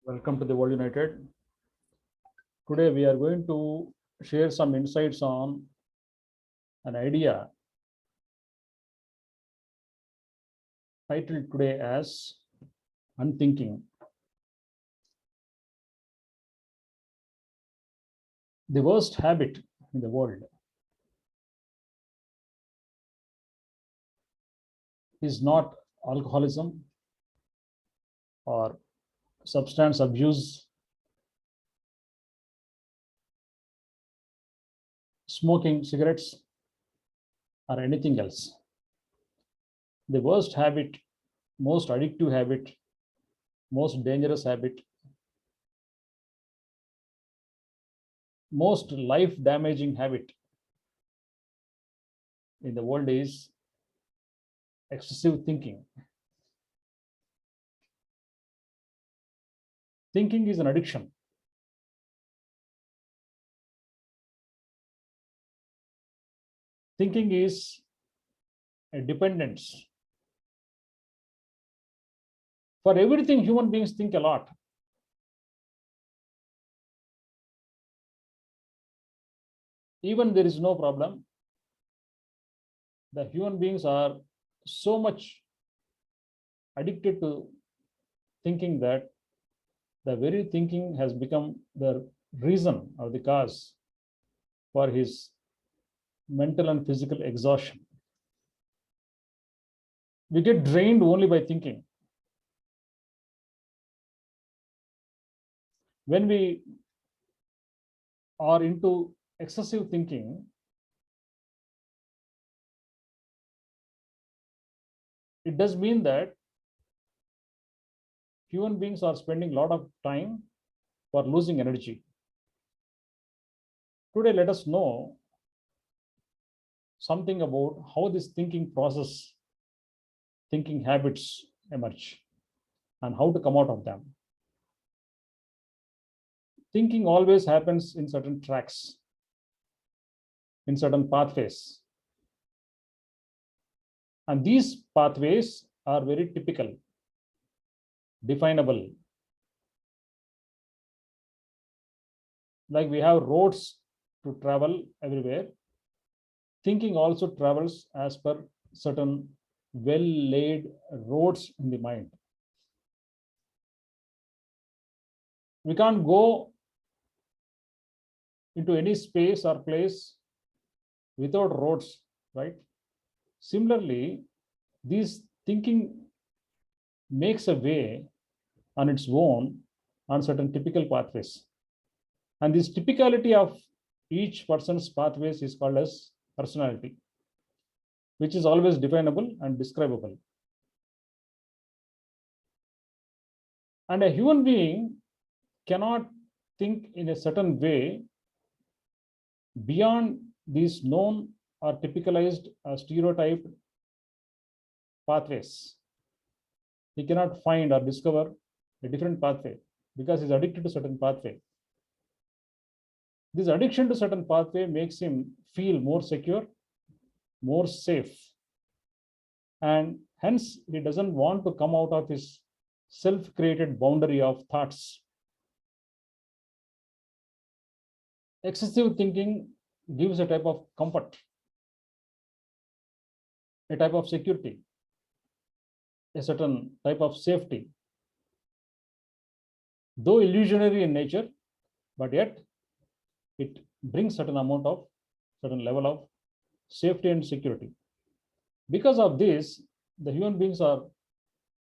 Welcome to the World United. Today we are going to share some insights on an idea titled today as unthinking. The worst habit in the world is not alcoholism or substance abuse, smoking cigarettes, or anything else. The worst habit, most addictive habit, most dangerous habit, most life damaging habit in the world is excessive thinking. Thinking is an addiction. Thinking is a dependence. For everything, human beings think a lot. Even there is no problem. The human beings are so much addicted to thinking that the very thinking has become the reason or the cause for his mental and physical exhaustion. We get drained only by thinking. When we are into excessive thinking, it does mean that human beings are spending a lot of time for losing energy. Today, let us know something about how this thinking process, thinking habits emerge and how to come out of them. Thinking always happens in certain tracks, in certain pathways. And these pathways are very typical, definable. Like we have roads to travel everywhere. Thinking also travels as per certain well-laid roads in the mind. We can't go into any space or place without roads, right? Similarly, this thinking makes a way on its own on certain typical pathways. And this typicality of each person's pathways is called as personality, which is always definable and describable. And a human being cannot think in a certain way beyond these known or typicalized or stereotyped pathways. He cannot find or discover a different pathway because he's addicted to certain pathway. This addiction to certain pathway makes him feel more secure, more safe, and hence he doesn't want to come out of his self-created boundary of thoughts. Excessive thinking gives a type of comfort, a type of security, a certain type of safety, though illusionary in nature, but yet it brings certain level of safety and security. Because of this, the human beings are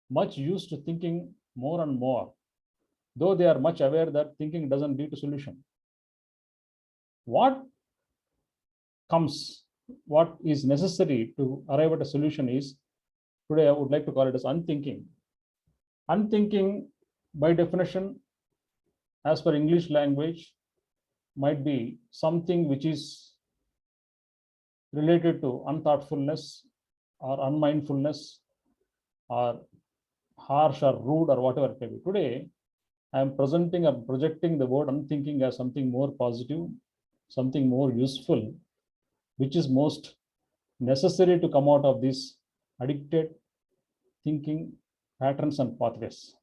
much used to thinking more and more, though they are much aware that thinking doesn't lead to solution. What is necessary to arrive at a solution is, today I would like to call it as unthinking. Unthinking, by definition, as per English language, might be something which is related to unthoughtfulness or unmindfulness or harsh or rude or whatever it may be. Today, I am presenting or projecting the word unthinking as something more positive, something more useful, which is most necessary to come out of these addicted thinking patterns and pathways.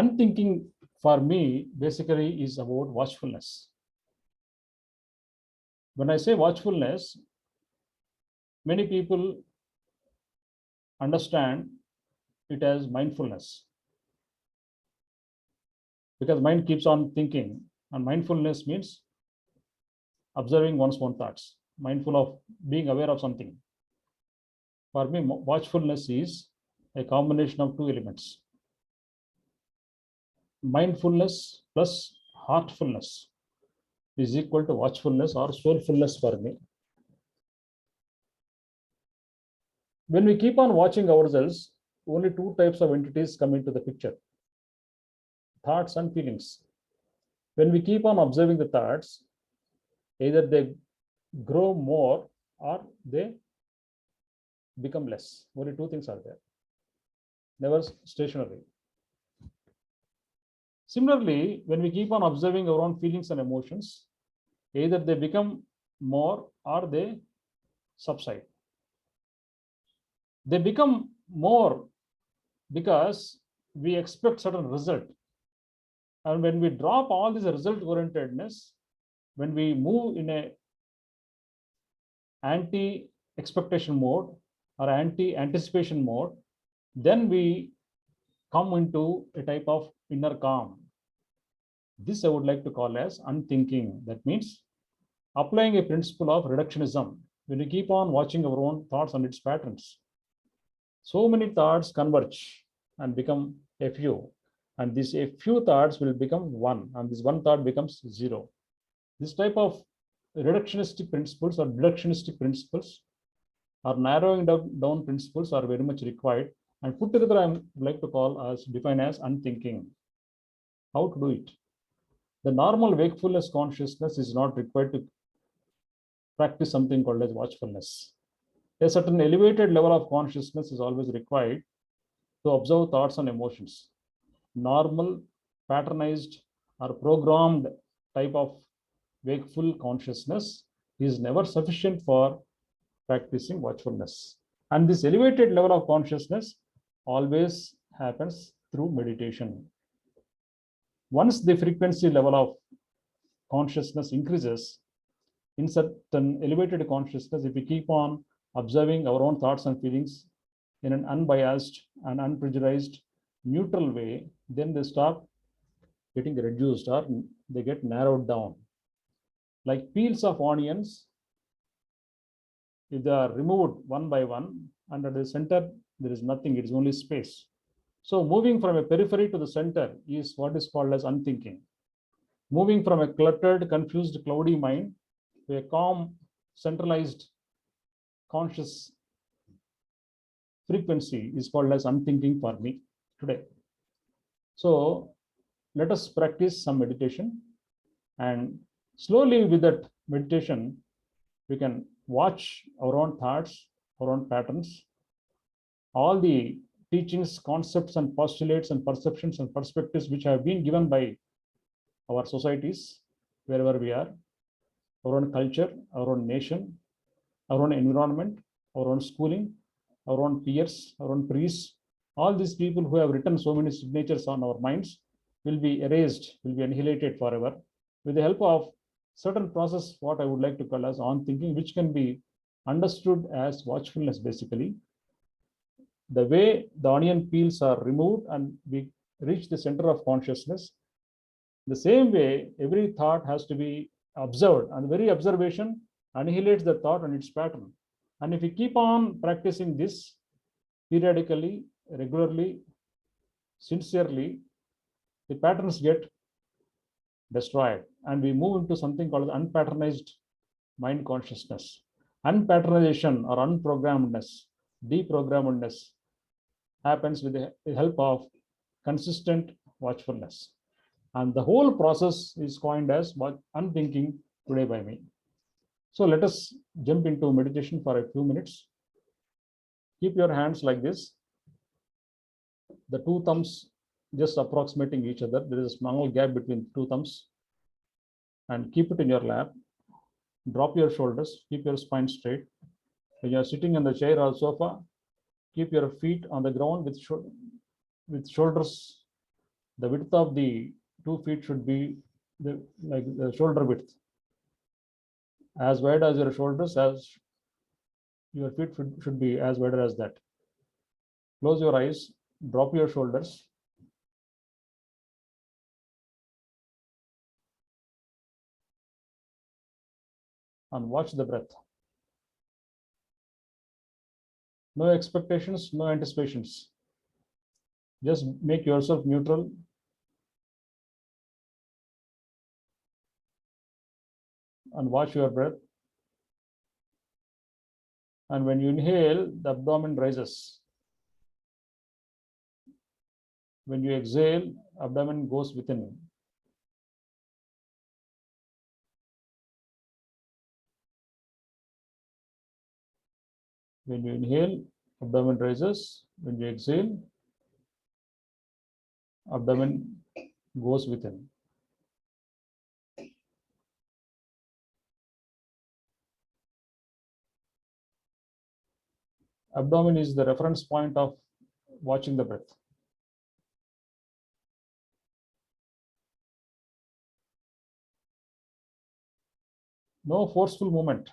Unthinking for me basically is about watchfulness. When I say watchfulness, many people understand it as mindfulness, because mind keeps on thinking, and mindfulness means observing one's own thoughts, mindful of being aware of something. For me, watchfulness is a combination of two elements: mindfulness plus heartfulness is equal to watchfulness or soulfulness for me. When we keep on watching ourselves, only two types of entities come into the picture: thoughts and feelings. When we keep on observing the thoughts, either they grow more or they become less. Only two things are there, never stationary. Similarly, when we keep on observing our own feelings and emotions, either they become more or they subside. They become more because we expect certain result. And when we drop all this result orientedness, when we move in a anti expectation mode or anti anticipation mode, then we come into a type of inner calm. This I would like to call as unthinking. That means applying a principle of reductionism. When we keep on watching our own thoughts and its patterns, so many thoughts converge and become a few, and these a few thoughts will become one, and this one thought becomes zero. This type of reductionistic principles or deductionistic principles or narrowing down principles are very much required, and put together I would like to call as define as unthinking. How to do it? The normal wakefulness consciousness is not required to practice something called as watchfulness. A certain elevated level of consciousness is always required to observe thoughts and emotions. Normal, patternized, or programmed type of wakeful consciousness is never sufficient for practicing watchfulness. And this elevated level of consciousness always happens through meditation. Once the frequency level of consciousness increases, in certain elevated consciousness, if we keep on observing our own thoughts and feelings in an unbiased and unprejudiced, neutral way, then they start getting reduced or they get narrowed down. Like peels of onions, if they are removed one by one, and at the center, there is nothing, it is only space. So moving from a periphery to the center is what is called as unthinking. Moving from a cluttered, confused, cloudy mind to a calm, centralized, conscious frequency is called as unthinking for me today. So let us practice some meditation, and slowly with that meditation, we can watch our own thoughts, our own patterns, all the teachings, concepts, and postulates, and perceptions and perspectives which have been given by our societies, wherever we are, our own culture, our own nation, our own environment, our own schooling, our own peers, our own priests. All these people who have written so many signatures on our minds will be erased, will be annihilated forever with the help of certain process, what I would like to call as on thinking, which can be understood as watchfulness basically. The way the onion peels are removed and we reach the center of consciousness, the same way every thought has to be observed, and the very observation annihilates the thought and its pattern. And if we keep on practicing this periodically, regularly, sincerely, the patterns get destroyed and we move into something called unpatternized mind consciousness. Unpatternization or unprogrammedness, deprogrammedness happens with the help of consistent watchfulness. And the whole process is coined as unthinking today by me. So let us jump into meditation for a few minutes. Keep your hands like this, the two thumbs just approximating each other. There is a small gap between two thumbs, and keep it in your lap. Drop your shoulders, keep your spine straight. When you are sitting in the chair or sofa, keep your feet on the ground with shoulders The width of the 2 feet should be like the shoulder width, as wide as your shoulders, as your feet should be as wide as that. Close your eyes, drop your shoulders, and watch the breath. No expectations, no anticipations. Just make yourself neutral and watch your breath. And when you inhale, the abdomen rises. When you exhale, abdomen goes within. When you inhale, abdomen rises. When you exhale, abdomen goes within. Abdomen is the reference point of watching the breath. No forceful movement.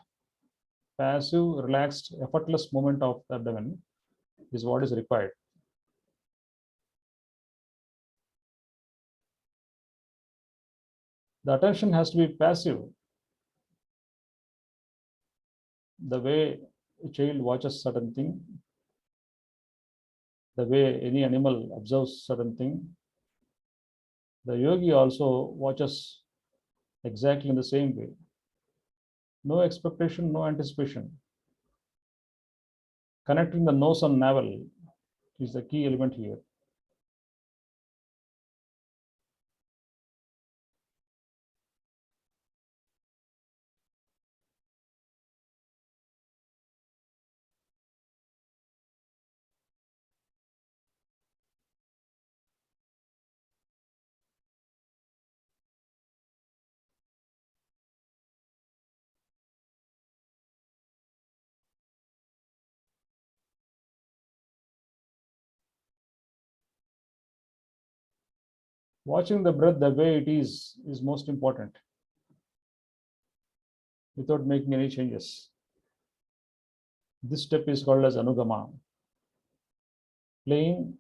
Passive, relaxed, effortless movement of the abdomen is what is required. The attention has to be passive. The way a child watches certain thing, the way any animal observes certain thing, the yogi also watches exactly in the same way. No expectation, no anticipation. Connecting the nose and navel is the key element here. Watching the breath the way it is most important, without making any changes. This step is called as anugama, plain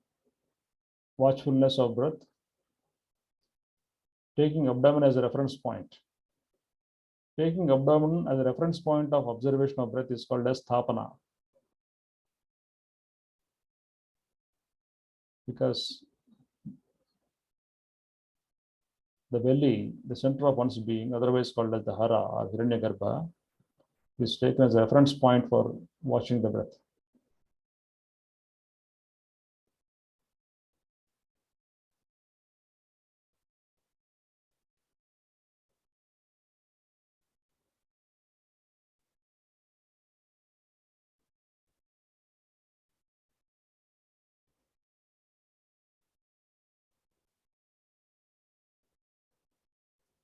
watchfulness of breath, taking abdomen as a reference point. Taking abdomen as a reference point of observation of breath is called as thapana, because the belly, the center of one's being, otherwise called as the hara or hiranyagarbha, is taken as a reference point for watching the breath.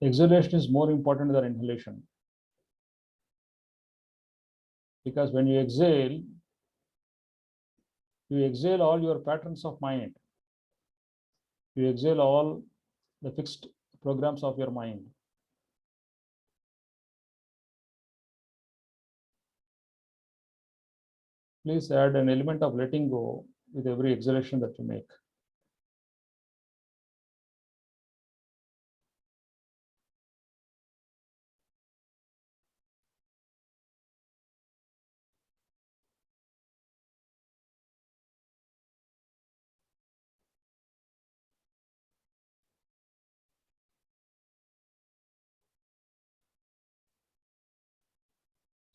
Exhalation is more important than inhalation, because when you exhale all your patterns of mind. You exhale all the fixed programs of your mind. Please add an element of letting go with every exhalation that you make.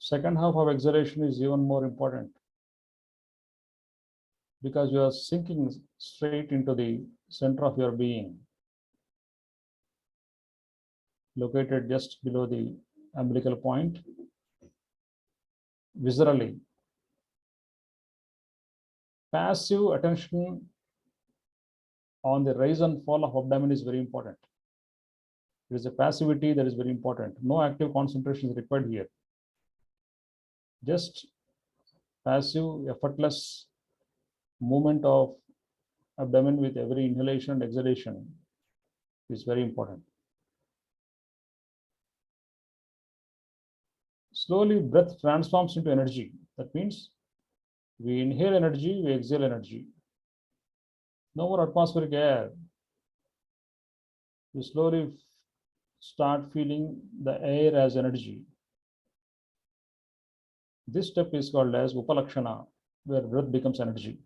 Second half of exhalation is even more important, because you are sinking straight into the center of your being, located just below the umbilical point, viscerally. Passive attention on the rise and fall of abdomen is very important. It is a passivity that is very important. No active concentration is required here. Just passive, effortless movement of abdomen with every inhalation and exhalation is very important. Slowly, breath transforms into energy. That means we inhale energy, we exhale energy. No more atmospheric air. You slowly start feeling the air as energy. This step is called as upalakshana, where breath becomes energy.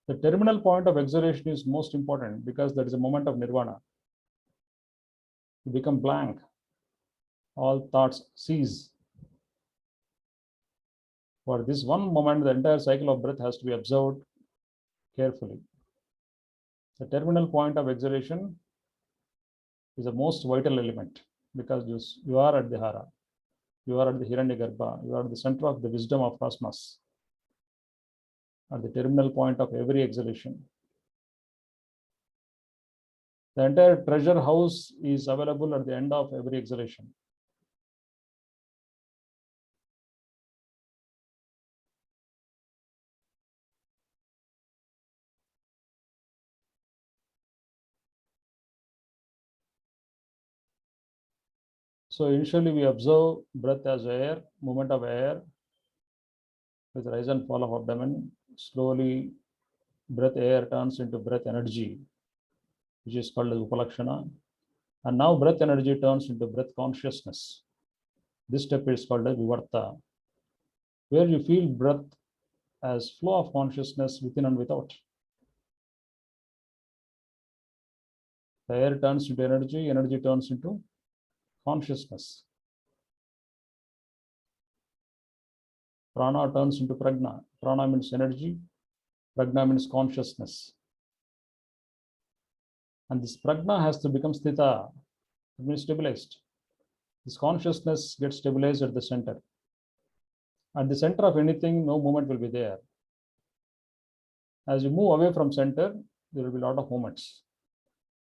The terminal point of exhalation is most important because that is a moment of nirvana. You become blank. All thoughts cease. For this one moment, the entire cycle of breath has to be observed carefully. The terminal point of exhalation is the most vital element because you are at the hara, you are at the hiranyagarbha, you are at the center of the wisdom of cosmos, at the terminal point of every exhalation. The entire treasure house is available at the end of every exhalation. So initially we observe breath as air, movement of air with rise and fall of abdomen. Slowly breath air turns into breath energy, which is called as upalakshana. And now breath energy turns into breath consciousness. This step is called as vivarta, where you feel breath as flow of consciousness within and without. The air turns into energy, energy turns into consciousness. Prana turns into prajna. Prana means energy, prajna means consciousness. And this prajna has to become sthita, it means stabilized. This consciousness gets stabilized at the center. At the center of anything, no movement will be there. As you move away from center, there will be a lot of movements.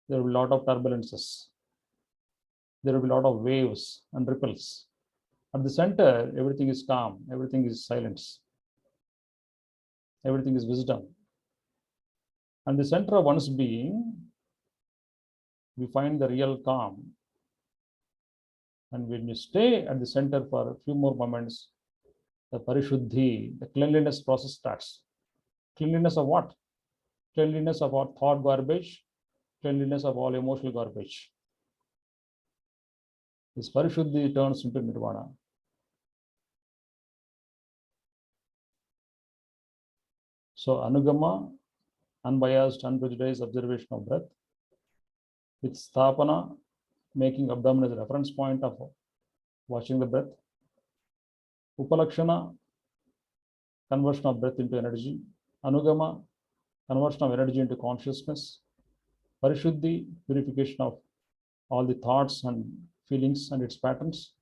There will be a lot of turbulences. There will be a lot of waves and ripples. At the center, everything is calm, everything is silence, everything is wisdom. And the center of one's being, we find the real calm. And when you stay at the center for a few more moments, the parishuddhi, the cleanliness process starts. Cleanliness of what? Cleanliness of our thought garbage, cleanliness of all emotional garbage. This parishuddhi turns into nirvana. So anugama, unbiased, unprejudiced observation of breath, with sthapana, making abdomen as a reference point of watching the breath. Upalakshana, conversion of breath into energy. Anugama, conversion of energy into consciousness. Parishuddhi, purification of all the thoughts and feelings and its patterns.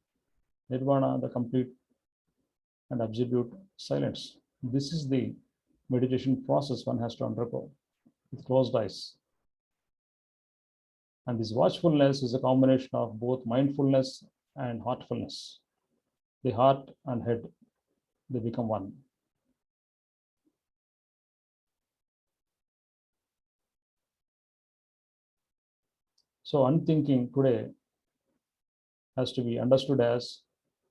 Nirvana, the complete and absolute silence. This is the meditation process one has to undergo with closed eyes. And this watchfulness is a combination of both mindfulness and heartfulness. The heart and head, they become one. So unthinking today has to be understood as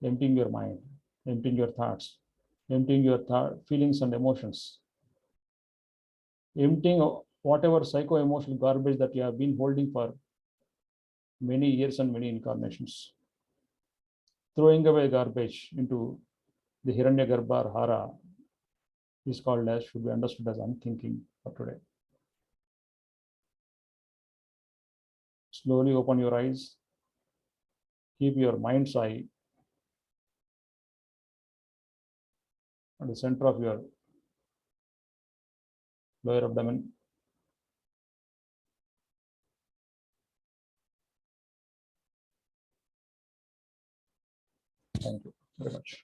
emptying your mind, emptying your thoughts, emptying your feelings and emotions, emptying whatever psycho-emotional garbage that you have been holding for many years and many incarnations. Throwing away garbage into the hiranyagarbha hara is called as, should be understood as unthinking for today. Slowly open your eyes, keep your mind's eye at the center of your lower abdomen. Thank you very much.